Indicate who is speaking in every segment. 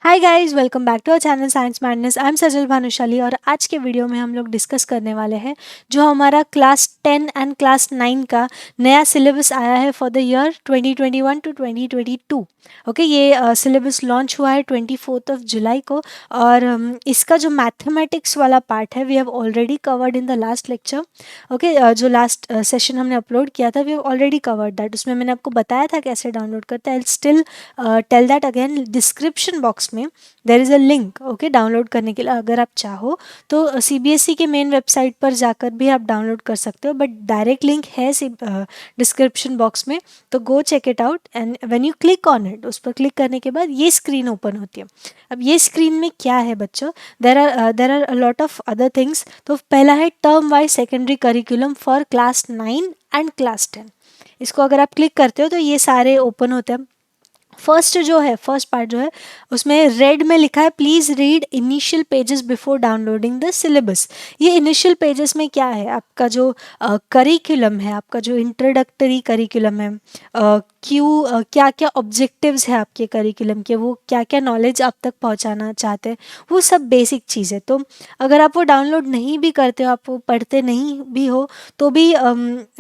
Speaker 1: Hi guys, welcome back to our channel science madness. I am Sajal Bhanushali और आज के video में हम लोग डिस्कस करने वाले हैं जो हमारा क्लास 10 एंड क्लास 9 का नया सिलेबस आया है for the year 2021 to 2022। Okay, ये सिलेबस लॉन्च हुआ है 24 जुलाई को। और इसका जो मैथमेटिक्स वाला पार्ट है we have already covered in the last lecture. Okay, जो लास्ट सेशन हमने अपलोड किया था we have already covered that. उसमें मैंने आपको बताया था कैसे डाउनलोड करते हैं। I still tell that again. Description box में there is a link, okay, download करने के लिए। अगर आप चाहो तो सीबीएसई के मेन वेबसाइट पर जाकर भी आप डाउनलोड कर सकते हो, बट डायरेक्ट लिंक है डिस्क्रिप्शन बॉक्स में, तो go check it out. And when you click on it, उस पर क्लिक करने के बाद ये स्क्रीन ओपन होती है। अब ये स्क्रीन में क्या है बच्चों, there are a lot of other things. तो पहला है term wise secondary curriculum for class 9 and class 10। इसको अगर आप क्लिक करते हो तो ये सारे ओपन होते हैं। फर्स्ट पार्ट जो है उसमें रेड में लिखा है please read initial pages before downloading the syllabus. ये इनिशियल पेजेस में क्या है, आपका जो करिकुलम है, आपका जो इंट्रोडक्टरी करिकुलम है, क्या क्या ऑब्जेक्टिव्स है आपके करिकुलम के, वो क्या क्या नॉलेज आप तक पहुंचाना चाहते हैं, वो सब बेसिक चीज़ है। तो अगर आप वो डाउनलोड नहीं भी करते हो, आप वो पढ़ते नहीं भी हो तो भी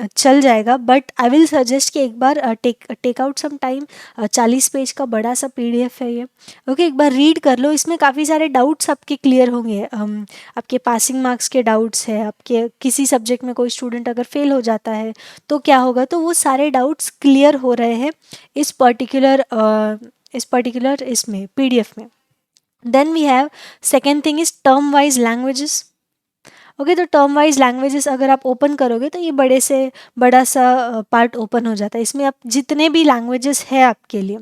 Speaker 1: चल जाएगा, बट आई विल सजेस्ट कि एक बार take out some time. 40 page का बड़ा सा पीडीएफ है ये। ओके, एक बार रीड कर लो। इसमें काफ़ी सारे डाउट्स आपके क्लियर होंगे। आपके पासिंग मार्क्स के डाउट्स है, आपके किसी सब्जेक्ट में कोई स्टूडेंट अगर फेल हो जाता है तो क्या होगा, तो वो सारे डाउट्स क्लियर हो रहे हैं इस पर्टिकुलर इसमें पीडीएफ में। Then we have second thing is term wise languages. Okay, तो टर्म वाइज लैंग्वेजेस अगर आप ओपन करोगे तो ये बड़ा सा पार्ट ओपन हो जाता है। इसमें आप जितने भी लैंग्वेजेस है आपके लिए,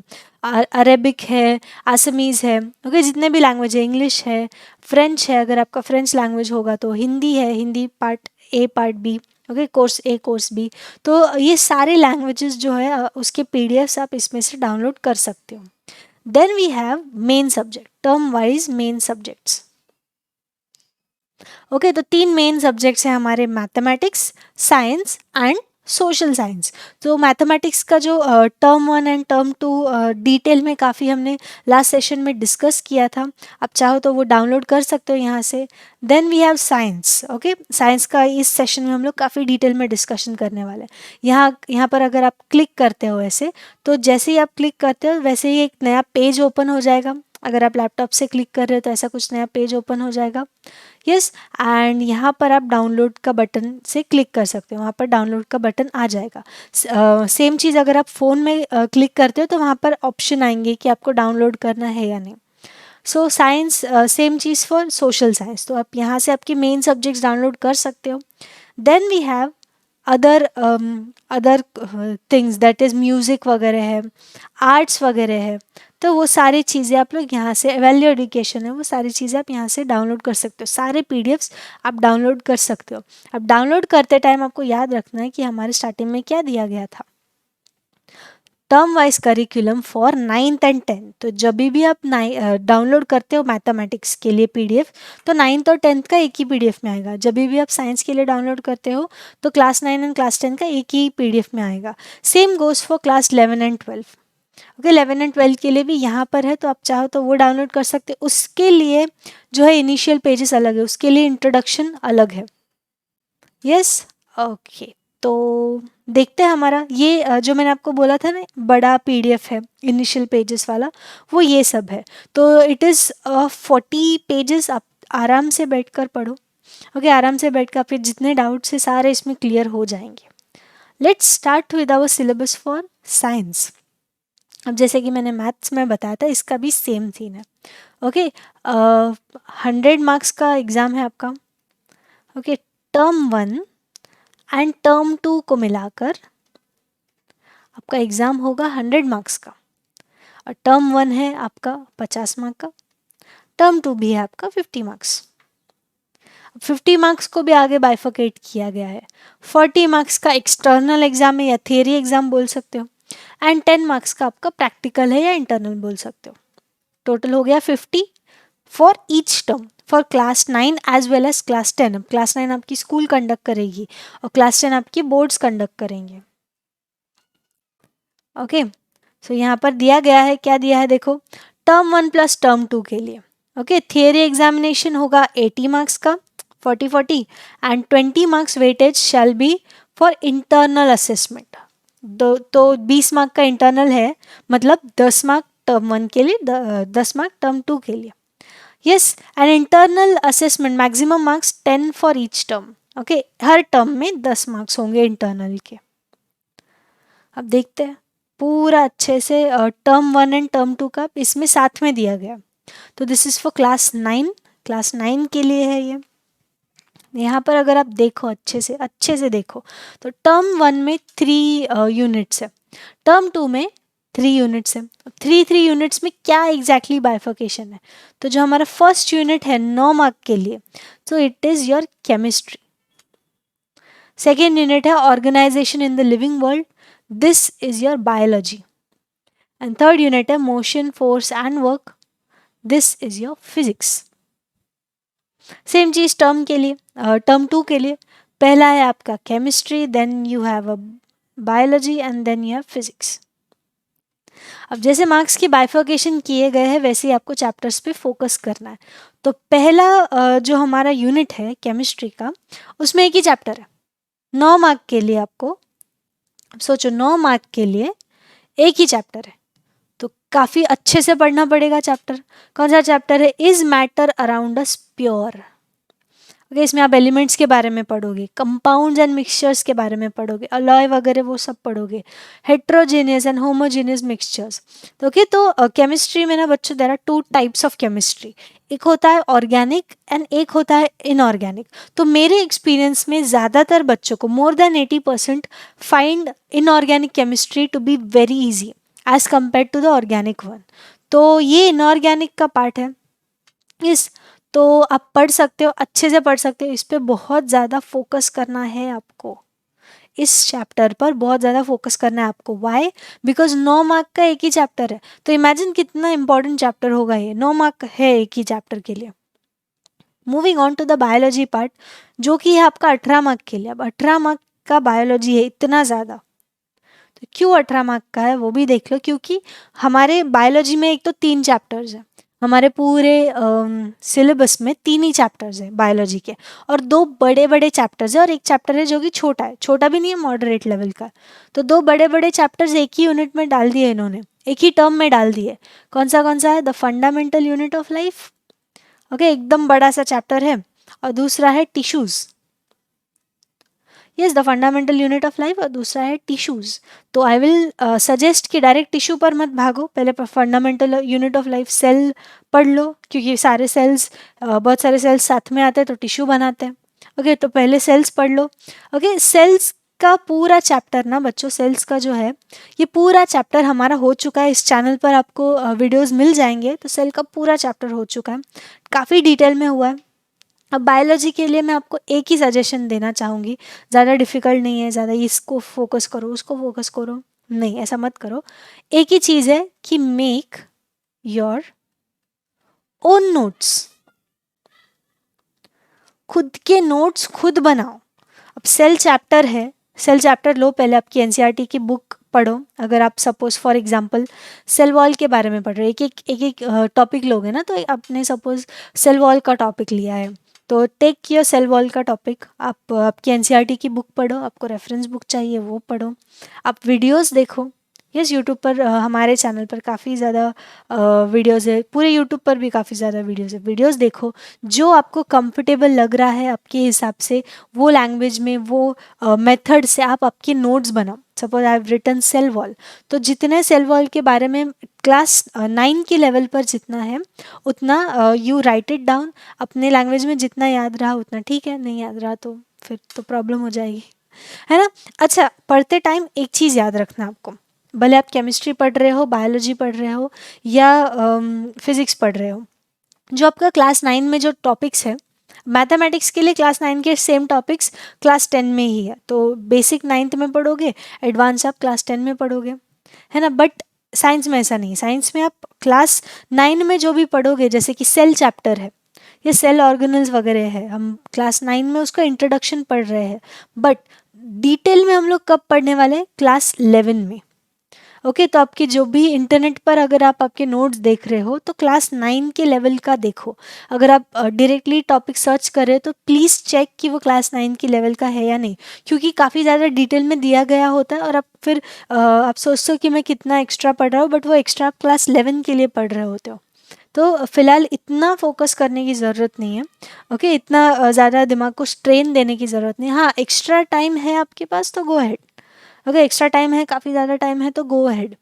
Speaker 1: अरेबिक है, आसमीज़ है, ओके, जितने भी लैंग्वेज है, इंग्लिश है, फ्रेंच है, अगर आपका फ्रेंच लैंग्वेज होगा तो हिंदी है, Hindi part A part B, okay, course A course B. तो ये सारे लैंग्वेजेस जो है उसके पीडीएफ्स आप इसमें से डाउनलोड कर सकते हो। Then we have main subject, term wise main subjects. Okay, तो तीन मेन सब्जेक्ट्स हैं हमारे, mathematics, science and social science. तो मैथमेटिक्स का जो टर्म 1 एंड टर्म 2 डिटेल में काफ़ी हमने लास्ट सेशन में डिस्कस किया था। आप चाहो तो वो डाउनलोड कर सकते हो यहाँ से। Then we have science. Okay, science का इस सेशन में हम लोग काफ़ी डिटेल में डिस्कशन करने वाले हैं। यहाँ पर अगर आप क्लिक करते हो ऐसे, तो जैसे ही आप क्लिक करते हो वैसे ही एक नया पेज ओपन हो जाएगा। अगर आप लैपटॉप से क्लिक कर रहे हो तो ऐसा कुछ नया पेज ओपन हो जाएगा। यस, एंड यहाँ पर आप डाउनलोड का बटन से क्लिक कर सकते हो, वहाँ पर डाउनलोड का बटन आ जाएगा। सेम चीज़ अगर आप फ़ोन में क्लिक करते हो तो वहाँ पर ऑप्शन आएंगे कि आपको डाउनलोड करना है या नहीं। So science, same cheese for social science. तो आप यहाँ से आपके मेन सब्जेक्ट्स डाउनलोड कर सकते हो। Then we have other other things, that is music वगैरह है, आर्ट्स वगैरह है। तो वो सारी चीज़ें आप लोग यहाँ से, वैल्यू एजुकेशन है, वो सारी चीज़ें आप यहाँ से डाउनलोड कर सकते हो। सारे पीडीएफ्स आप डाउनलोड कर सकते हो। अब डाउनलोड करते टाइम आपको याद रखना है कि हमारे स्टार्टिंग में क्या दिया गया था, term wise curriculum for 9th and 10th। तो जब भी आप डाउनलोड करते हो मैथमेटिक्स के लिए पीडीएफ, तो 9th और 10th का एक ही पीडीएफ में आएगा। जब भी आप साइंस के लिए डाउनलोड करते हो तो क्लास 9 एंड क्लास 10 का एक ही पीडीएफ में आएगा। Same goes for class 11 and 12। Okay, 11 and 12 के लिए भी यहाँ पर है, तो आप चाहो तो वो डाउनलोड कर सकते हो। उसके लिए जो है इनिशियल पेजेस अलग है, उसके लिए इंट्रोडक्शन अलग है। यस, ओके, तो देखते हैं हमारा ये जो मैंने आपको बोला था ना, बड़ा पीडीएफ है इनिशियल पेजेस वाला, वो ये सब है। तो इट इज़ 40 पेजेस। आप आराम से बैठकर पढ़ो। ओके, आराम से बैठकर आपके जितने डाउट्स हैं सारे इसमें क्लियर हो जाएंगे। Let's start with our syllabus for science. अब जैसे कि मैंने मैथ्स में बताया था, इसका भी सेम सीन है। ओके, 100 मार्क्स का एग्ज़ाम है आपका। ओके, टर्म 1 एंड टर्म 2 को मिलाकर आपका एग्ज़ाम होगा 100 मार्क्स का। और टर्म 1 है आपका 50 मार्क का, टर्म 2 भी है आपका 50 मार्क्स। 50 मार्क्स को भी आगे बाइफरकेट किया गया है। 40 मार्क्स का एक्सटर्नल एग्जाम है या थियरी एग्जाम बोल सकते हो, एंड 10 मार्क्स का आपका प्रैक्टिकल है या इंटरनल बोल सकते हो। टोटल हो गया 50 for each term for class 9 as well as class 10। अब क्लास 9 आपकी स्कूल कंडक्ट करेगी और क्लास 10 आपकी बोर्ड्स कंडक्ट करेंगे। ओके, सो यहाँ पर दिया गया है, क्या दिया है देखो, टर्म 1 प्लस टर्म 2 के लिए। ओके, थियरी एग्जामिनेशन होगा 80 मार्क्स का, 40 and 20 marks weightage shall be for internal assessment. तो 20 मार्क का इंटरनल है, मतलब 10 मार्क टर्म 1 के लिए, 10 मार्क टर्म 2 के लिए। Yes, an internal assessment maximum marks 10 for each term. Okay, her term में 10 मार्क्स होंगे इंटरनल के। अब देखते हैं पूरा अच्छे से टर्म 1 एंड टर्म 2 का इसमें साथ में दिया गया। तो this is for class 9, class 9 के लिए है ये। यहाँ पर अगर आप देखो अच्छे से देखो, तो टर्म 1 में 3 यूनिट्स है, टर्म 2 में 3 यूनिट्स है। 3 यूनिट्स में क्या एग्जैक्टली बाइफर्केशन है? तो जो हमारा फर्स्ट यूनिट है 9 मार्क के लिए, तो it is your chemistry. Second unit है organisation in the living world, this is your biology. And third unit है motion, force and work, this is your physics. Same चीज टर्म के लिए, term 2 के लिए पहला है आपका chemistry, then you have a biology and then you have physics. अब जैसे मार्क्स की बाइफर्केशन किए गए हैं वैसे ही आपको चैप्टर्स पे फोकस करना है। तो पहला जो हमारा यूनिट है केमिस्ट्री का, उसमें एक ही चैप्टर है 9 मार्क के लिए। आपको सोचो 9 मार्क के लिए एक ही चैप्टर है, तो काफ़ी अच्छे से पढ़ना पड़ेगा चैप्टर। कौन सा चैप्टर है? Is matter around us pure. Okay, इसमें आप एलिमेंट्स के बारे में पढ़ोगे, कंपाउंड्स एंड मिक्सचर्स के बारे में पढ़ोगे, अलॉय वगैरह वो सब पढ़ोगे, हेट्रोजेनियस एंड होमोजेनियस मिक्सचर्स। तो ओके, तो केमिस्ट्री में ना बच्चों there are 2 types of chemistry, एक होता है ऑर्गेनिक एंड एक होता है इनऑर्गेनिक। तो मेरे एक्सपीरियंस में ज़्यादातर बच्चों को more than 80% find inorganic chemistry to be very easy as compare to the organic one. तो ये इनऑर्गेनिक का पार्ट है इस, तो आप पढ़ सकते हो, अच्छे से पढ़ सकते हो। इस पे बहुत ज़्यादा फोकस करना है आपको, इस चैप्टर पर बहुत ज़्यादा फोकस करना है आपको। वाई? बिकॉज 9 मार्क का एक ही चैप्टर है, तो इमेजिन कितना इंपॉर्टेंट चैप्टर होगा ये। 9 मार्क है एक ही चैप्टर के लिए। Moving on to the biology part, जो कि है आपका 18 मार्क के लिए। अब 18 मार्क का बायोलॉजी है इतना ज़्यादा, तो क्यों 18 मार्क का है वो भी देख लो। क्योंकि हमारे बायोलॉजी में एक तो 3 चैप्टर्स हैं, हमारे पूरे सिलेबस में 3 ही चैप्टर्स हैं बायोलॉजी के, और 2 बड़े बड़े चैप्टर्स है और एक चैप्टर है जो कि छोटा है, छोटा भी नहीं है, मॉडरेट लेवल का। तो 2 बड़े बड़े चैप्टर्स एक ही यूनिट में डाल दिए इन्होंने, एक ही टर्म में डाल दिए। कौन सा है? The fundamental unit of life. Okay, एकदम बड़ा सा चैप्टर है। और दूसरा है tissues. Yes, the fundamental unit of life, और दूसरा है टिश्यूज़। तो आई विल सजेस्ट कि डायरेक्ट टिश्यू पर मत भागो, पहले fundamental unit of life cell पढ़ लो, क्योंकि सारे सेल्स बहुत सारे सेल्स साथ में आते हैं तो टिश्यू बनाते हैं। ओके, तो पहले सेल्स पढ़ लो। ओके, सेल्स का पूरा चैप्टर ना बच्चों, सेल्स का जो है ये पूरा चैप्टर हमारा हो चुका है। इस चैनल पर आपको वीडियोस मिल जाएंगे, तो सेल का पूरा चैप्टर हो चुका है, काफ़ी डिटेल में हुआ है। अब बायोलॉजी के लिए मैं आपको एक ही सजेशन देना चाहूँगी, ज़्यादा डिफ़िकल्ट नहीं है, ज़्यादा इसको फोकस करो उसको फोकस करो, नहीं, ऐसा मत करो। एक ही चीज़ है कि मेक योर ओन नोट्स, खुद के नोट्स खुद बनाओ। अब सेल चैप्टर है, सेल चैप्टर लो, पहले आपकी एनसीईआरटी की बुक पढ़ो। अगर आप suppose for example cell wall के बारे में पढ़ रहे हो, एक टॉपिक लोगे ना, तो आपने सपोज सेल वॉल का टॉपिक लिया है, तो टेक योर सेल वॉल का टॉपिक, आप आपकी एनसीईआरटी की बुक पढ़ो, आपको रेफरेंस बुक चाहिए वो पढ़ो, आप वीडियोस देखो। यस, यूट्यूब पर हमारे चैनल पर काफ़ी ज़्यादा वीडियोस है, पूरे यूट्यूब पर भी काफ़ी ज़्यादा वीडियोस है, वीडियोस देखो जो आपको कंफर्टेबल लग रहा है आपके हिसाब से, वो लैंग्वेज में, वो मेथड से आप आपके नोट्स बनाओ। Suppose I have written cell wall, तो जितने सेल वॉल के बारे में क्लास 9 के लेवल पर जितना है उतना यू राइट इट डाउन अपने लैंग्वेज में, जितना याद रहा उतना ठीक है, नहीं याद रहा तो फिर तो प्रॉब्लम हो जाएगी, है ना। अच्छा, पढ़ते टाइम एक चीज़ याद रखना आपको, भले आप केमिस्ट्री पढ़ रहे हो, बायोलॉजी पढ़ रहे हो या फिज़िक्स पढ़ रहे हो, जो आपका क्लास 9 में जो टॉपिक्स है, मैथमेटिक्स के लिए क्लास 9 के सेम टॉपिक्स क्लास 10 में ही है, तो बेसिक 9th में पढ़ोगे, एडवांस आप क्लास 10 में पढ़ोगे, है ना। बट साइंस में ऐसा नहीं, साइंस में आप क्लास 9 में जो भी पढ़ोगे, जैसे कि सेल चैप्टर है, ये सेल ऑर्गेनल्स वगैरह है, हम क्लास 9 में उसका इंट्रोडक्शन पढ़ रहे हैं, बट डिटेल में हम लोग कब पढ़ने वाले हैं? क्लास 11 में। ओके तो आपके जो भी इंटरनेट पर अगर आप आपके नोट्स देख रहे हो तो क्लास 9 के लेवल का देखो। अगर आप डायरेक्टली टॉपिक सर्च कर रहे हो तो प्लीज़ चेक कि वो क्लास 9 की लेवल का है या नहीं, क्योंकि काफ़ी ज़्यादा डिटेल में दिया गया होता है और आप फिर आप सोचते हो कि मैं कितना एक्स्ट्रा पढ़ रहा हूँ, बट वो एक्स्ट्रा आप क्लास 11 के लिए पढ़ रहे होते हो। तो फिलहाल इतना फोकस करने की ज़रूरत नहीं है। ओके इतना ज़्यादा दिमाग को स्ट्रेन देने की ज़रूरत नहीं है। हाँ एक्स्ट्रा टाइम है आपके पास तो गो अहेड। अगर एक्स्ट्रा टाइम है, काफ़ी ज़्यादा टाइम है तो go ahead,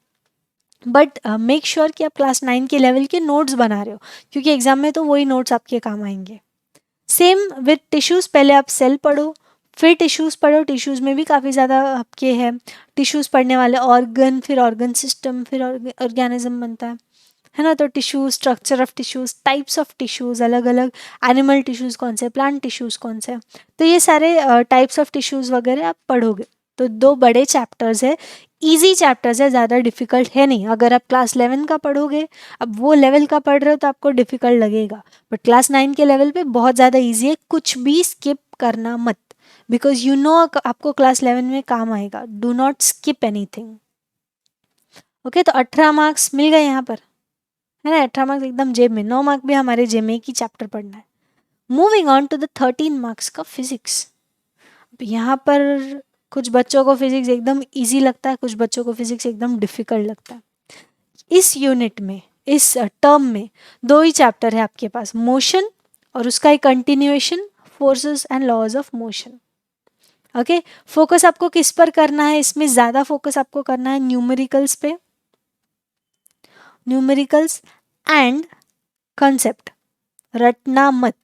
Speaker 1: but make sure कि आप क्लास 9 के लेवल के नोट्स बना रहे हो, क्योंकि एग्जाम में तो वही नोट्स आपके काम आएंगे। सेम विथ टिश्यूज़, पहले आप सेल पढ़ो फिर टिश्यूज़ पढ़ो। टिश्यूज़ में भी काफ़ी ज़्यादा आपके हैं, टिश्यूज़ पढ़ने वाले ऑर्गन, फिर ऑर्गन सिस्टम, फिर ऑर्गेनिज्म बनता है ना। तो tissues, structure of tissues, types of tissues, अलग अलग एनिमल टिश्यूज कौन से, प्लांट टिश्यूज कौन से, तो ये सारे टाइप्स ऑफ टिश्यूज वगैरह आप पढ़ोगे। तो 2 बड़े चैप्टर्स है, इजी चैप्टर्स है, ज़्यादा डिफिकल्ट है नहीं। अगर आप क्लास 11 का पढ़ोगे, अब वो लेवल का पढ़ रहे हो तो आपको डिफिकल्ट लगेगा, बट क्लास 9 के लेवल पे बहुत ज़्यादा ईजी है। कुछ भी स्किप करना मत, बिकॉज यू नो आपको क्लास 11 में काम आएगा। Do not skip anything. Okay तो 18 मार्क्स मिल गए यहाँ पर, है ना। 18 मार्क्स एकदम जेब में, 9 मार्क भी हमारे जेब में, एक ही चैप्टर पढ़ना है। Moving on to the 13 marks का फिजिक्स। यहाँ पर कुछ बच्चों को फिजिक्स एकदम इजी लगता है, कुछ बच्चों को फिजिक्स एकदम डिफिकल्ट लगता है। इस यूनिट में, इस टर्म में 2 ही चैप्टर है आपके पास, मोशन और उसका एक continuation, forces and laws of motion. Okay focus आपको किस पर करना है इसमें, ज़्यादा फोकस आपको करना है न्यूमेरिकल्स पे, न्यूमेरिकल्स एंड कंसेप्ट। रटना मत,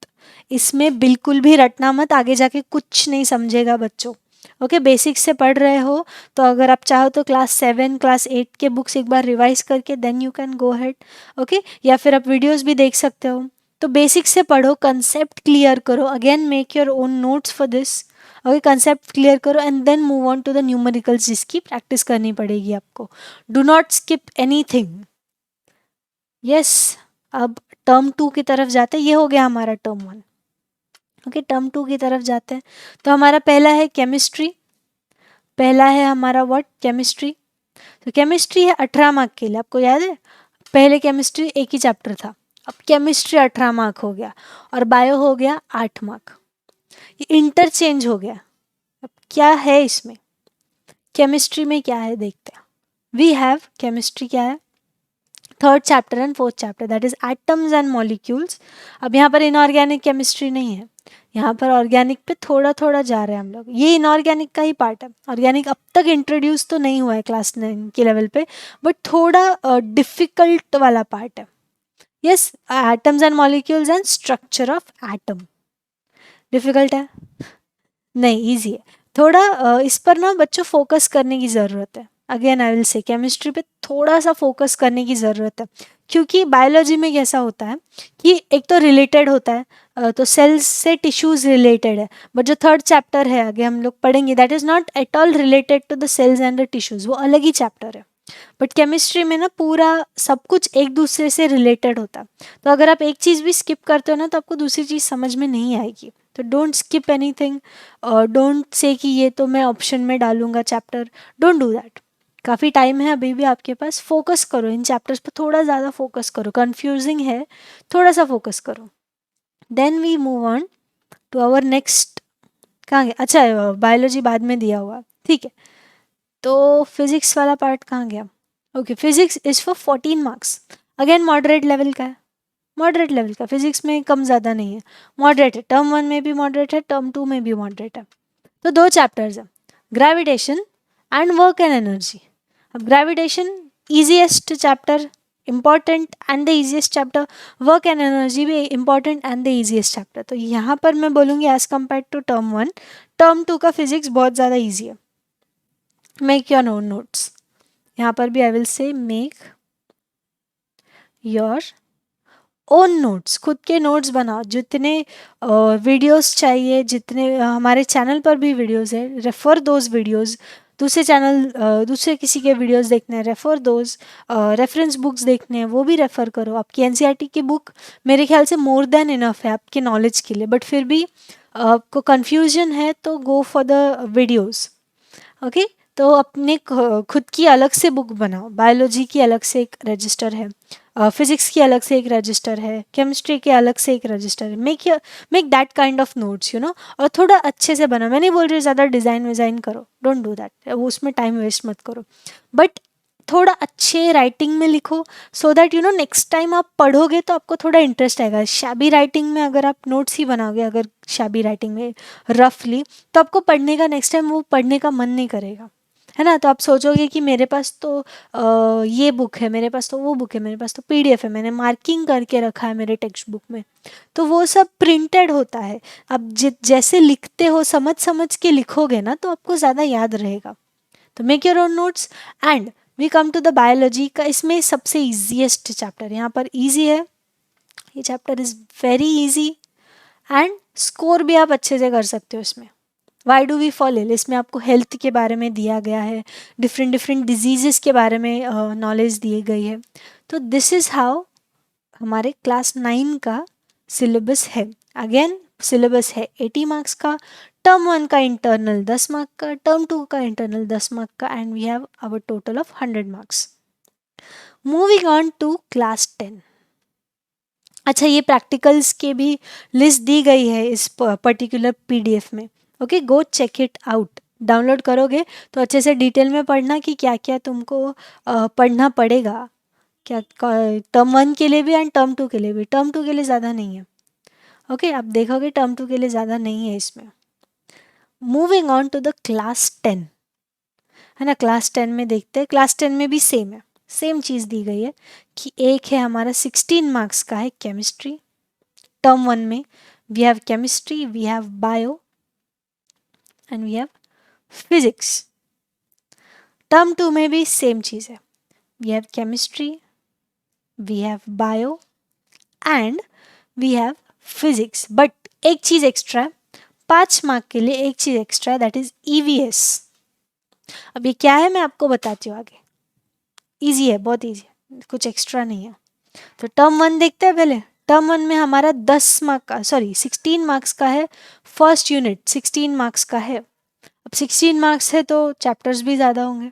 Speaker 1: इसमें बिल्कुल भी रटना मत, आगे जाके कुछ नहीं समझेगा बच्चों। ओके बेसिक्स से पढ़ रहे हो तो अगर आप चाहो तो क्लास 7 क्लास 8 के बुक्स एक बार रिवाइज करके then you can go head. Okay या फिर आप वीडियोस भी देख सकते हो। तो बेसिक्स से पढ़ो, कंसेप्ट क्लियर करो, again make your own notes for this. Okay concept clear करो and then move on to the numericals, जिसकी प्रैक्टिस करनी पड़ेगी आपको। Do not skip anything. Yes अब टर्म 2 की तरफ जाते हैं, ये हो गया हमारा टर्म 1। ओके टर्म 2 की तरफ जाते हैं। तो हमारा पहला है केमिस्ट्री, पहला है हमारा व्हाट, केमिस्ट्री। तो केमिस्ट्री है 18 मार्क के लिए, आपको याद है पहले केमिस्ट्री एक ही चैप्टर था, अब केमिस्ट्री 18 मार्क हो गया और बायो हो गया 8 मार्क। ये इंटरचेंज हो गया। अब क्या है इसमें, केमिस्ट्री में क्या है देखते हैं। वी हैव केमिस्ट्री क्या है, 3rd chapter and 4th chapter, that is atoms and molecules. अब यहाँ पर इनऑर्गेनिक केमिस्ट्री नहीं है, यहाँ पर ऑर्गेनिक पे थोड़ा थोड़ा जा रहे हैं हम लोग, ये इनऑर्गेनिक का ही पार्ट है। ऑर्गेनिक अब तक इंट्रोड्यूस तो नहीं हुआ है क्लास 9 के लेवल पे, बट थोड़ा डिफिकल्ट वाला पार्ट है। Yes atoms and molecules and structure of atom. Difficult है नहीं, इजी है थोड़ा। इस पर ना बच्चों फोकस करने की ज़रूरत है। Again I will say chemistry पे थोड़ा सा फोकस करने की ज़रूरत है, क्योंकि बायोलॉजी में कैसा होता है कि एक तो रिलेटेड होता है, तो सेल्स से टिश्यूज रिलेटेड है, बट जो 3rd चैप्टर है आगे हम लोग पढ़ेंगे that is not at all related to the cells and the tissues, वो अलग ही चैप्टर है। बट केमिस्ट्री में ना पूरा सब कुछ एक दूसरे से रिलेटेड होता है, तो अगर आप एक चीज़ भी स्किप करते हो ना तो आपको दूसरी चीज़ समझ में नहीं आएगी। तो don't skip anything, don't say कि ये तो मैं ऑप्शन में डालूंगा चैप्टर, डोंट डू दैट। काफ़ी टाइम है अभी भी आपके पास, फोकस करो इन चैप्टर्स पर, थोड़ा ज़्यादा फोकस करो, कंफ्यूजिंग है थोड़ा सा फोकस करो। Then we move on to our next, कहाँ गया, अच्छा बायोलॉजी बाद में दिया हुआ, ठीक है। तो फिजिक्स वाला पार्ट कहाँ गया, okay physics is for 14 marks, again moderate level का है, मॉडरेट लेवल का, फिजिक्स में कम ज़्यादा नहीं है, मॉडरेट है। टर्म 1 में भी मॉडरेट है, टर्म 2 में भी मॉडरेट है। तो 2 चैप्टर्स है, gravitation and work and energy. अब gravitation easiest chapter, important and the easiest chapter, work and energy भी important and the easiest chapter. तो यहाँ पर मैं बोलूँगी as compare to term 1, term 2 का फिजिक्स बहुत ज़्यादा ईजी है। मेक योर ओन नोट्स, यहाँ पर भी I will say make your own notes, खुद के नोट्स बनाओ। जितने वीडियोस चाहिए, जितने हमारे चैनल पर भी वीडियोस है, रेफर दोज वीडियोस। दूसरे चैनल दूसरे किसी के वीडियोस देखने हैं, रेफर दोज। रेफरेंस बुक्स देखने हैं, वो भी रेफ़र करो। आपकी एनसीईआरटी की बुक मेरे ख्याल से मोर देन इनफ है आपके नॉलेज के लिए, बट फिर भी आपको कन्फ्यूजन है तो go for the videos. Okay तो अपने खुद की अलग से बुक बनाओ। बायोलॉजी की अलग से एक रजिस्टर है, फिजिक्स की अलग से एक रजिस्टर है, केमिस्ट्री के अलग से एक रजिस्टर है। Make that kind of notes, और थोड़ा अच्छे से बनाओ। मैं नहीं बोल रही ज़्यादा डिज़ाइन विज़ाइन करो, डोंट डू दैट, उसमें टाइम वेस्ट मत करो, बट थोड़ा अच्छे राइटिंग में लिखो, सो दैट नेक्स्ट टाइम आप पढ़ोगे तो आपको थोड़ा इंटरेस्ट आएगा। शैबी राइटिंग में अगर आप नोट्स ही बनाओगे, अगर शैबी राइटिंग में रफली, तो आपको पढ़ने का नेक्स्ट टाइम वो पढ़ने का मन नहीं करेगा, है ना। तो आप सोचोगे कि मेरे पास तो ये बुक है, मेरे पास तो वो बुक है, मेरे पास तो पीडीएफ है, मैंने मार्किंग करके रखा है मेरे टेक्स्ट बुक में, तो वो सब प्रिंटेड होता है। अब जैसे लिखते हो समझ समझ के लिखोगे ना, तो आपको ज़्यादा याद रहेगा। तो make your own notes and we come to the biology का। इसमें सबसे ईजीएस्ट चैप्टर यहाँ पर ईजी है, ये chapter is very easy and score भी आप अच्छे से कर सकते हो इसमें। Why do we fall ill, इसमें आपको हेल्थ के बारे में दिया गया है, डिफरेंट डिफरेंट डिजीज़ के बारे में नॉलेज दी गई है। तो दिस इज़ हाउ हमारे क्लास 9 का सिलेबस है। अगेन सिलेबस है 80 मार्क्स का, टर्म 1 का इंटरनल 10 मार्क का, टर्म 2 का इंटरनल 10 मार्क का, and we have our total of 100 marks. Moving on to class 10। अच्छा, ये प्रैक्टिकल्स के भी लिस्ट दी गई है इस पर्टिकुलर पीडीएफ में। Okay, go check it out. Download करोगे तो अच्छे से डिटेल में पढ़ना कि क्या क्या तुमको पढ़ना पड़ेगा, क्या टर्म 1 के लिए भी एंड टर्म 2 के लिए भी। टर्म 2 के लिए ज़्यादा नहीं है, ओके आप देखोगे टर्म 2 के लिए ज़्यादा नहीं है इसमें। Moving on to the class 10, है ना। क्लास 10 में देखते हैं, क्लास 10 में भी सेम है, सेम चीज़ दी गई है कि एक है हमारा 16 मार्क्स का है केमिस्ट्री। टर्म 1 में we have chemistry, we have bio and we have physics. Term 2 में भी सेम चीज़ है, we have chemistry, we have bio and we have physics. But एक चीज़ एक्स्ट्रा है, 5 मार्क के लिए एक चीज़ एक्स्ट्रा है, दैट इज ईवीएस। अब ये क्या है मैं आपको बताती हूँ आगे। इजी है, बहुत इजी है, कुछ एक्स्ट्रा नहीं है। तो टर्म 1 देखते हैं पहले। टर्म 1 में हमारा 10 मार्क का, सॉरी 16 मार्क्स का है, फर्स्ट यूनिट 16 मार्क्स का है। अब 16 मार्क्स है तो चैप्टर्स भी ज़्यादा होंगे,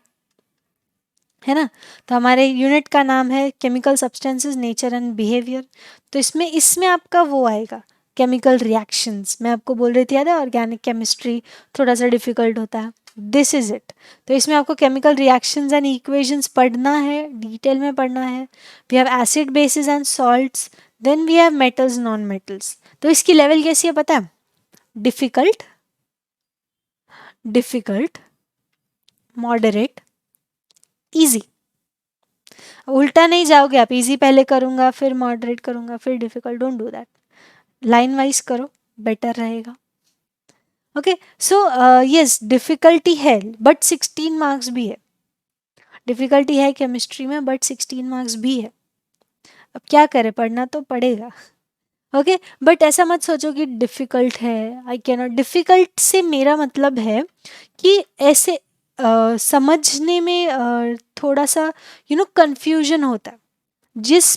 Speaker 1: है ना। तो हमारे यूनिट का नाम है chemical substances nature and behaviour. तो इसमें आपका वो आएगा केमिकल रिएक्शंस। मैं आपको बोल रही थी याद है, ऑर्गेनिक केमिस्ट्री थोड़ा सा डिफिकल्ट होता है, दिस इज इट। तो इसमें आपको केमिकल रिएक्शंस एंड इक्वेशंस पढ़ना है, डिटेल में पढ़ना है। We have acid bases and salts, then we have metals non metals. तो इसकी लेवल कैसी है पता है, डिफिकल्ट, डिफिकल्ट, मॉडरेट, इजी। उल्टा नहीं जाओगे आप, इजी पहले करूंगा फिर मॉडरेट करूंगा फिर difficult, don't do that, line wise करो, बेटर रहेगा। ओके, सो यस डिफिकल्टी है बट 16 मार्क्स भी है। डिफिकल्टी है केमिस्ट्री में बट 16 मार्क्स भी है। अब क्या करें, पढ़ना तो पड़ेगा। ओके, बट ऐसा मत सोचो कि डिफ़िकल्ट है, आई कैन नॉट। डिफ़िकल्ट से मेरा मतलब है कि ऐसे समझने में थोड़ा सा कन्फ्यूजन होता है। जिस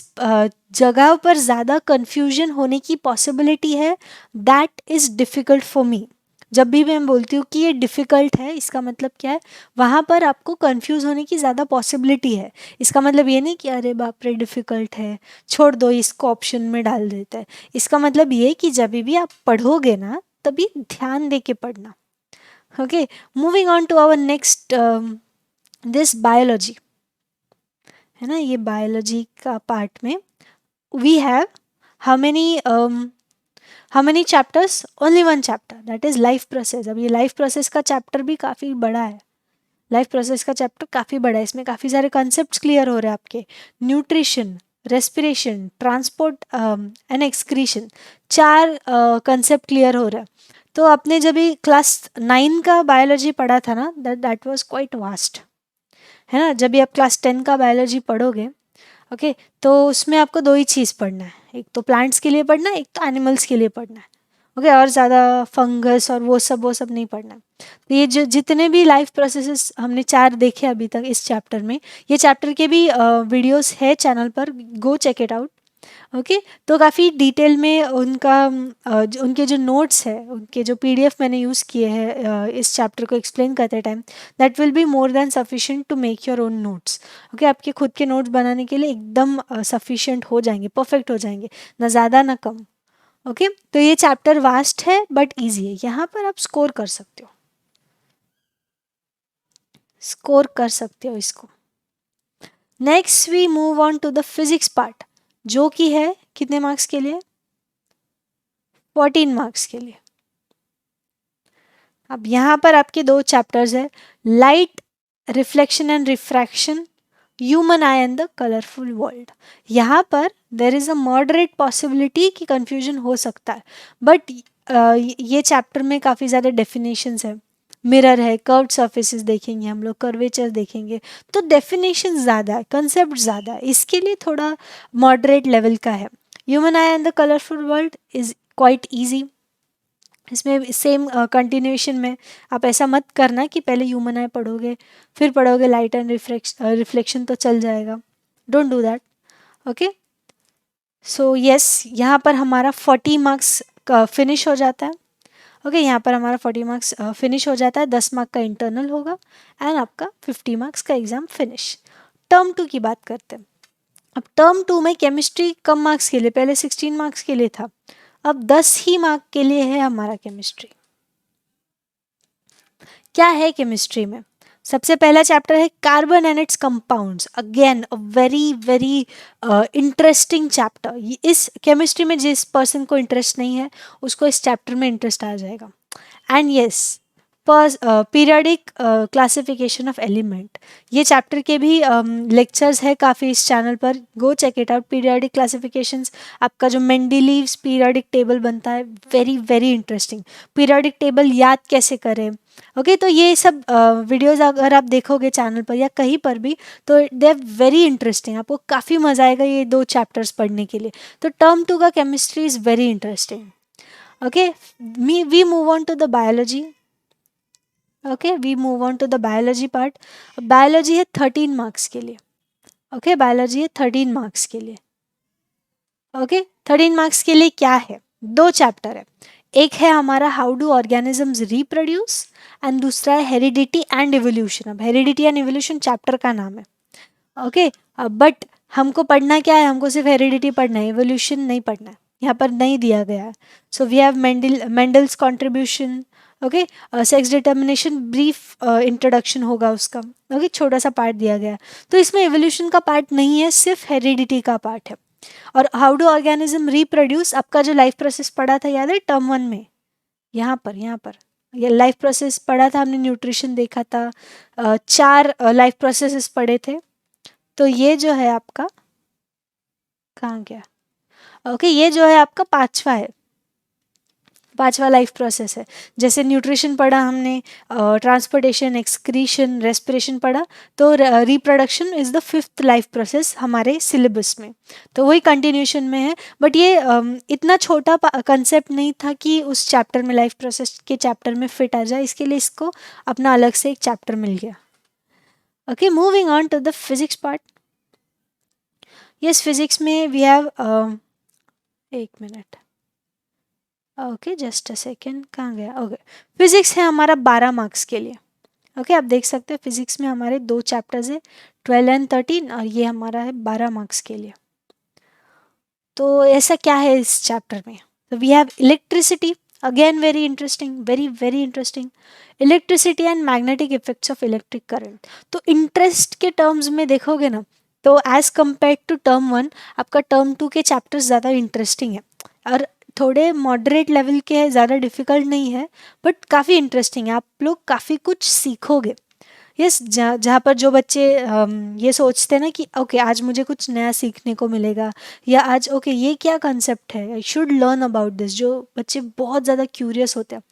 Speaker 1: जगह पर ज़्यादा कन्फ्यूजन होने की पॉसिबिलिटी है, that is difficult for me. जब भी मैं बोलती हूँ कि ये डिफ़िकल्ट है, इसका मतलब क्या है, वहाँ पर आपको कंफ्यूज होने की ज़्यादा पॉसिबिलिटी है। इसका मतलब ये नहीं कि अरे बाप रे डिफ़िकल्ट है, छोड़ दो इसको, ऑप्शन में डाल देते हैं। इसका मतलब ये कि जब भी आप पढ़ोगे ना, तभी ध्यान दे के पढ़ना। Okay, moving on to our next, this biology, है ना। ये बायोलॉजी का पार्ट में we have how many chapters, only 1 chapter, that is life process. अब ये लाइफ प्रोसेस का चैप्टर भी काफ़ी बड़ा है। लाइफ प्रोसेस का चैप्टर काफ़ी बड़ा है, इसमें काफ़ी सारे कॉन्सेप्ट्स क्लियर हो रहे हैं आपके। Nutrition, respiration, transport and excretion, 4 concept clear हो रहा है। तो आपने जब भी क्लास 9 का बायोलॉजी पढ़ा था ना, दैट वाज क्वाइट वास्ट, है ना। जब भी आप क्लास 10 का बायोलॉजी पढ़ोगे, ओके, तो उसमें आपको 2 ही चीज़ पढ़ना है, एक तो प्लांट्स के लिए पढ़ना है, एक तो एनिमल्स के लिए पढ़ना है। ओके, और ज़्यादा फंगस और वो सब नहीं पढ़ना है। तो ये जो जितने भी लाइफ प्रोसेसेस हमने 4 देखे अभी तक इस चैप्टर में, ये चैप्टर के भी वीडियोस है चैनल पर, go check it out. Okay, तो काफ़ी डिटेल में उनका उनके जो नोट्स है, उनके जो पीडीएफ मैंने यूज़ किए हैं इस चैप्टर को एक्सप्लेन करते time, that will be more than sufficient to make your own notes. Okay, आपके खुद के नोट्स बनाने के लिए एकदम सफिशिएंट हो जाएंगे, परफेक्ट हो जाएंगे, ना ज़्यादा ना कम। ओके, तो ये चैप्टर वास्ट है बट ईजी है, यहाँ पर आप स्कोर कर सकते हो, स्कोर कर सकते हो इसको। Next we move on to the physics part, जो कि है कितने मार्क्स के लिए? 14 मार्क्स के लिए। अब यहाँ पर आपके दो चैप्टर्स है, light reflection and refraction, human I and the colourful world. यहाँ पर देर इज़ अ मॉडरेट पॉसिबिलिटी कि कंफ्यूजन हो सकता है, बट ये चैप्टर में काफ़ी ज़्यादा डेफिनेशंस है, मिरर है, कर्व्ड सर्फेसेस देखेंगे हम लोग, कर्वेचर देखेंगे, तो डेफिनेशन ज़्यादा है, कंसेप्ट ज़्यादा है, इसके लिए थोड़ा मॉडरेट लेवल का है। Human I and the colourful world is quite easy. इसमें सेम कंटिन्यूएशन में आप ऐसा मत करना कि पहले ह्यूमन आई पढ़ोगे फिर पढ़ोगे लाइट एंड रिफ्लेक्शन, तो चल जाएगा, don't do that. Okay, so yes, यहाँ पर हमारा 40 मार्क्स का फिनिश हो जाता है। ओके, यहाँ पर हमारा 40 मार्क्स फिनिश हो जाता है, 10 मार्क का इंटरनल होगा एंड आपका 50 मार्क्स का एग्जाम फिनिश। टर्म 2 की बात करते हैं। अब टर्म 2 में केमिस्ट्री कम मार्क्स के लिए, पहले 16 मार्क्स के लिए था, अब 10 ही मार्क के लिए है हमारा केमिस्ट्री। क्या है केमिस्ट्री में? सबसे पहला चैप्टर है carbon and it's compounds, again a very very interesting chapter. इस केमिस्ट्री में जिस पर्सन को इंटरेस्ट नहीं है उसको इस चैप्टर में इंटरेस्ट आ जाएगा। And yes, periodic classification of element, ये चैप्टर के भी लेक्चर्स है काफ़ी इस चैनल पर, go check it out. Periodic classifications, आपका जो मेंडलीव्स पीरियडिक टेबल बनता है, very very interesting. Periodic table याद कैसे करें, ओके, तो ये सब वीडियोस अगर आप देखोगे चैनल पर या कहीं पर भी, तो दे आर वेरी इंटरेस्टिंग, आपको काफ़ी मज़ा आएगा ये दो चैप्टर्स पढ़ने के लिए। तो टर्म 2 का chemistry is very interesting. Okay, we move on to the biology. Okay, we move on to the biology part. Biology है 13 मार्क्स के लिए। ओके, बायोलॉजी है 13 मार्क्स के लिए। ओके, 13 मार्क्स के लिए क्या है? दो चैप्टर है, एक है हमारा how do organisms reproduce and दूसरा है हेरिडिटी एंड इवोल्यूशन। अब हेरिडिटी एंड इवोल्यूशन चैप्टर का नाम है। ओके, बट हमको पढ़ना क्या है? हमको सिर्फ हेरिडिटी पढ़ना है, इवोल्यूशन नहीं पढ़ना है, यहाँ पर नहीं दिया गया है। So we have Mendel's contribution. Okay, sex determination brief introduction होगा उसका। ओके, छोटा सा पार्ट दिया गया है, तो इसमें इवोल्यूशन का पार्ट नहीं है, सिर्फ हेरिडिटी का पार्ट है। और हाउ डू ऑर्गेनिज्म रिप्रोड्यूस, आपका जो लाइफ प्रोसेस पढ़ा था याद है टर्म 1 में, यहाँ पर ये लाइफ प्रोसेस पढ़ा था हमने, न्यूट्रिशन देखा था, चार लाइफ प्रोसेसेस पढ़े थे। तो ये जो है आपका, कहाँ गया? ओके, ये जो है आपका पांचवा है, पांचवा लाइफ प्रोसेस है। जैसे न्यूट्रिशन पढ़ा हमने, ट्रांसपोर्टेशन, एक्सक्रीशन, रेस्पिरेशन पढ़ा, तो reproduction is the 5th life process हमारे सिलेबस में, तो वही कंटिन्यूशन में है। बट ये इतना छोटा कंसेप्ट नहीं था कि उस चैप्टर में, लाइफ प्रोसेस के चैप्टर में फिट आ जाए, इसके लिए इसको अपना अलग से एक चैप्टर मिल गया। Okay, moving on to the physics part. Yes, physics में वी हैव, एक minute, okay just a second, कहाँ गया? ओके, फिजिक्स है हमारा 12 मार्क्स के लिए। ओके, आप देख सकते हैं फिजिक्स में हमारे दो चैप्टर्स है, 12 एंड 13, और ये हमारा है 12 मार्क्स के लिए। तो ऐसा क्या है इस चैप्टर में? तो we have electricity, again very interesting, very very interesting. Electricity and magnetic effects of electric current. तो इंटरेस्ट के टर्म्स में देखोगे ना, तो एज कम्पेयर टू टर्म 1, आपका टर्म 2 के चैप्टर्स ज़्यादा इंटरेस्टिंग है और थोड़े मॉडरेट लेवल के हैं, ज़्यादा डिफिकल्ट नहीं है, बट काफ़ी इंटरेस्टिंग है, आप लोग काफ़ी कुछ सीखोगे। यस, जहाँ पर जो बच्चे ये सोचते हैं ना कि ओके आज मुझे कुछ नया सीखने को मिलेगा, या आज ओके ये क्या कंसेप्ट है, I should learn about this, जो बच्चे बहुत ज़्यादा क्यूरियस होते हैं,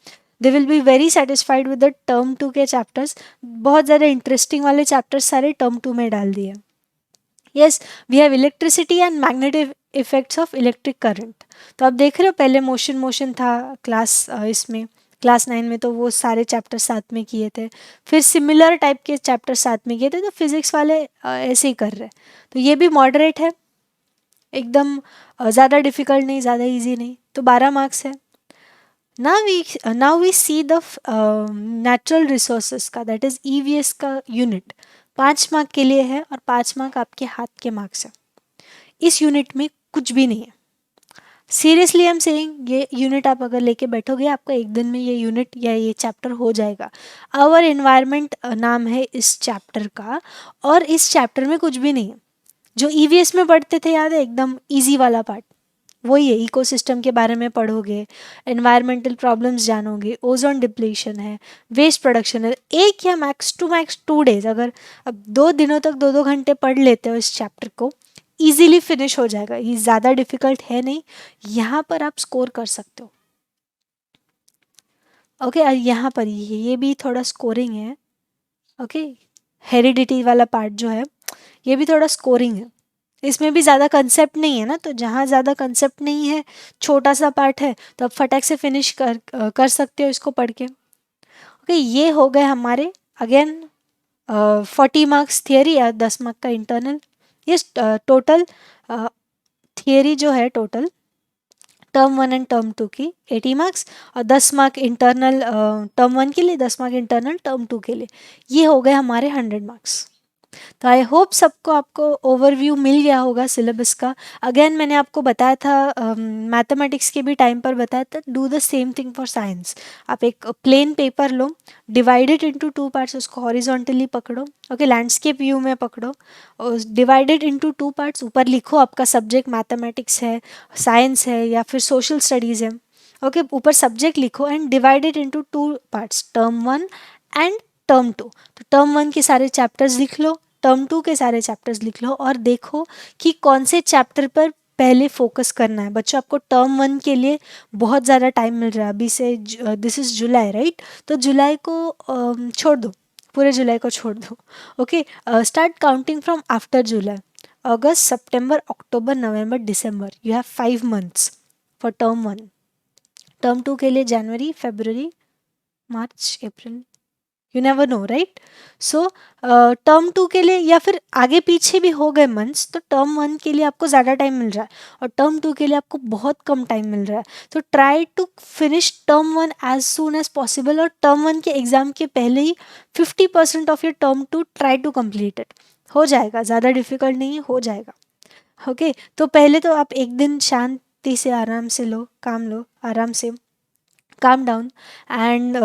Speaker 1: they will be very satisfied with the term 2 के चैप्टर्स। बहुत ज़्यादा इंटरेस्टिंग वाले चैप्टर्स सारे टर्म 2 में डाल दिए। Yes, we have electricity and magnetic effects of electric current. तो आप देख रहे हो, पहले मोशन था क्लास इसमें क्लास 9 में, तो वो सारे चैप्टर साथ में किए थे, फिर सिमिलर टाइप के चैप्टर साथ में किए थे, तो फिजिक्स वाले ऐसे ही कर रहे हैं, तो ये भी मॉडरेट है, एकदम ज़्यादा डिफ़िकल्ट नहीं, ज़्यादा इजी नहीं, तो 12 मार्क्स है। Now we see the natural resources का, दैट इज़ ईवीएस का यूनिट 5 मार्क के लिए है और 5 मार्क आपके हाथ के मार्क्स है। इस यूनिट में कुछ भी नहीं है। सीरियसली आई एम सेइंग, ये यूनिट आप अगर लेके बैठोगे आपका एक दिन में ये यूनिट या ये चैप्टर हो जाएगा। आवर एनवायरनमेंट नाम है इस चैप्टर का, और इस चैप्टर में कुछ भी नहीं है। जो ईवीएस में पढ़ते थे याद है, एकदम इजी वाला पार्ट वही है। इकोसिस्टम के बारे में पढ़ोगे, एनवायरमेंटल प्रॉब्लम्स जानोगे, ओजोन डिप्लीशन है, वेस्ट प्रोडक्शन है। एक या मैक्स 2 डेज, अगर अब 2 दिनों तक 2-2 घंटे पढ़ लेते हो इस चैप्टर को, इजीली फिनिश हो जाएगा। ये ज़्यादा डिफिकल्ट है नहीं, यहाँ पर आप स्कोर कर सकते हो। ओके, यहाँ पर ये भी थोड़ा स्कोरिंग है। ओके, हेरिडिटी वाला पार्ट जो है ये भी थोड़ा स्कोरिंग है। इसमें भी ज़्यादा कंसेप्ट नहीं है ना, तो जहाँ ज़्यादा कंसेप्ट नहीं है, छोटा सा पार्ट है, तो आप फटाक से फिनिश कर सकते हो इसको पढ़ के। ओके, ये हो गए हमारे अगेन 40 मार्क्स थियरी या 10 मार्क का इंटरनल। ये टोटल थियरी जो है, टोटल टर्म 1 एंड टर्म 2 की 80 मार्क्स, और 10 मार्क इंटरनल टर्म 1 के लिए, 10 मार्क इंटरनल टर्म 2 के लिए। ये हो गए हमारे 100 मार्क्स। तो आई होप सबको आपको ओवरव्यू मिल गया होगा सिलेबस का। अगेन मैंने आपको बताया था, मैथमेटिक्स के भी टाइम पर बताया था, do the same thing for science. आप एक प्लेन पेपर लो, डिवाइडेड इनटू 2 पार्ट्स, उसको हॉरिजॉन्टली पकड़ो, ओके, लैंडस्केप व्यू में पकड़ो, और डिवाइडेड इनटू 2 पार्ट्स, ऊपर लिखो आपका सब्जेक्ट मैथमेटिक्स है, साइंस है या फिर सोशल स्टडीज़ है। ओके, ऊपर सब्जेक्ट लिखो and divided into 2 parts, term 1 and term 2। तो टर्म 1 के सारे चैप्टर्स लिख लो, टर्म 2 के सारे चैप्टर्स लिख लो, और देखो कि कौन से चैप्टर पर पहले फोकस करना है। बच्चों, आपको टर्म 1 के लिए बहुत ज़्यादा टाइम मिल रहा है अभी से। This is July, right? तो जुलाई को छोड़ दो, पूरे जुलाई को छोड़ दो। Okay, start counting from after July. August, September, October, November, December, you have 5 months for term 1। Term 2 के लिए जनवरी, फरवरी, मार्च, अप्रैल, you never know, right? So term 2 के लिए या फिर आगे पीछे भी हो गए मंथ्स, तो टर्म 1 के लिए आपको ज़्यादा टाइम मिल रहा है और टर्म 2 के लिए आपको बहुत कम टाइम मिल रहा है। तो try to finish term 1 as soon as possible, और टर्म 1 के एग्ज़ाम के पहले ही 50% of your term 2 try to complete it. हो जाएगा, ज़्यादा डिफिकल्ट नहीं है, हो जाएगा। ओके, तो पहले तो आप एक दिन शांति से आराम से लो, काम लो आराम से, काम डाउन, एंड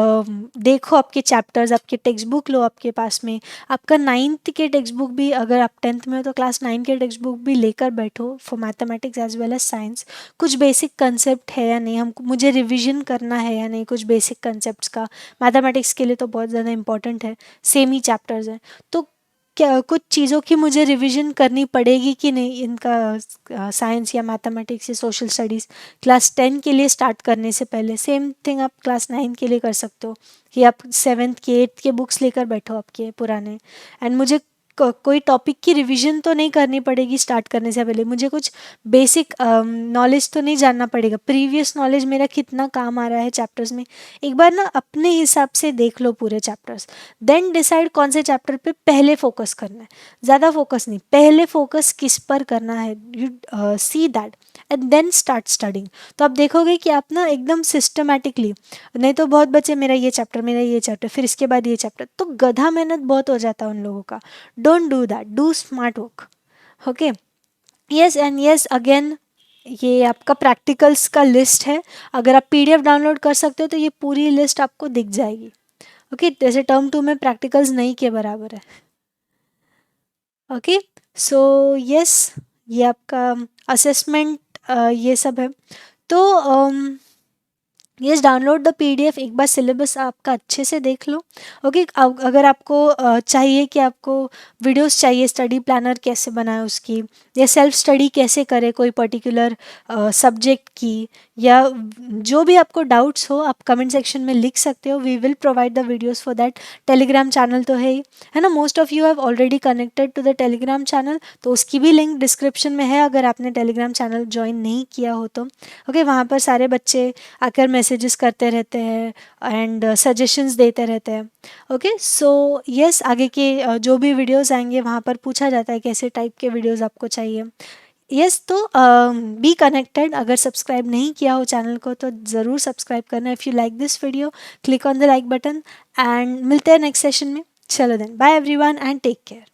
Speaker 1: देखो आपके चैप्टर्स, आपके टेक्स्ट बुक लो आपके पास में। आपका 9th के टेक्स्ट बुक भी, अगर आप 10th में हो तो क्लास 9 के टेक्स्ट बुक भी लेकर बैठो for mathematics as well as science. कुछ बेसिक कंसेप्ट है या नहीं, हमको मुझे रिविजन करना है या नहीं कुछ बेसिक कंसेप्ट्स का, मैथमेटिक्स के लिए तो बहुत ज़्यादा इंपॉर्टेंट है, सेम ही चैप्टर्स हैं। तो क्या कुछ चीज़ों की मुझे रिवीजन करनी पड़ेगी कि नहीं इनका, साइंस या मैथमेटिक्स या सोशल स्टडीज़ क्लास 10 के लिए स्टार्ट करने से पहले। सेम थिंग आप क्लास 9 के लिए कर सकते हो कि आप 7th के 8th के बुक्स लेकर बैठो आपके पुराने, एंड मुझे कोई टॉपिक की रिवीजन तो नहीं करनी पड़ेगी स्टार्ट करने से पहले। मुझे कुछ बेसिक नॉलेज तो नहीं जानना पड़ेगा, प्रीवियस नॉलेज मेरा कितना काम आ रहा है चैप्टर्स में। एक बार ना अपने हिसाब से देख लो पूरे चैप्टर्स, देन डिसाइड कौन से चैप्टर पे पहले फोकस करना है। ज़्यादा फोकस नहीं, पहले फोकस किस पर करना है, you see that and then start studying. तो आप देखोगे कि आप ना एकदम सिस्टमैटिकली, नहीं तो बहुत बच्चे मेरा ये चैप्टर, मेरा ये चैप्टर, फिर इसके बाद ये चैप्टर, तो गधा मेहनत बहुत हो जाता है उन लोगों का। Don't do that, do smart work. Okay, yes and yes again, ये आपका प्रैक्टिकल्स का लिस्ट है। अगर आप पीडीएफ डाउनलोड कर सकते हो तो ये पूरी लिस्ट आपको दिख जाएगी। ओके, जैसे टर्म 2 में प्रैक्टिकल्स नहीं के बराबर है। ओके, सो यस, ये आपका असेसमेंट ये सब है। तो यस, डाउनलोड द पीडीएफ, एक बार सिलेबस आपका अच्छे से देख लो। ओके, अगर आपको चाहिए कि आपको वीडियोस चाहिए स्टडी प्लानर कैसे बनाए उसकी, या सेल्फ स्टडी कैसे करे कोई पर्टिकुलर सब्जेक्ट की, या जो भी आपको डाउट्स हो आप कमेंट सेक्शन में लिख सकते हो। We will provide the videos for that. Telegram channel तो है ही, है ना, most of you have already connected to the telegram channel, तो उसकी भी लिंक डिस्क्रिप्शन में है अगर आपने टेलीग्राम चैनल ज्वाइन नहीं किया हो तो। ओके, वहाँ पर सारे बच्चे आकर मैसेजेस करते रहते हैं एंड सजेशंस देते रहते हैं। ओके, सो यस, आगे के जो भी वीडियोस आएंगे वहाँ पर पूछा जाता है कैसे टाइप के वीडियोस आपको चाहिए। यस, तो बी कनेक्टेड। अगर सब्सक्राइब नहीं किया हो चैनल को तो ज़रूर सब्सक्राइब करना। If you like this video, click on the like button, and मिलते हैं नेक्स्ट सेशन में। चलो then, bye everyone and take care.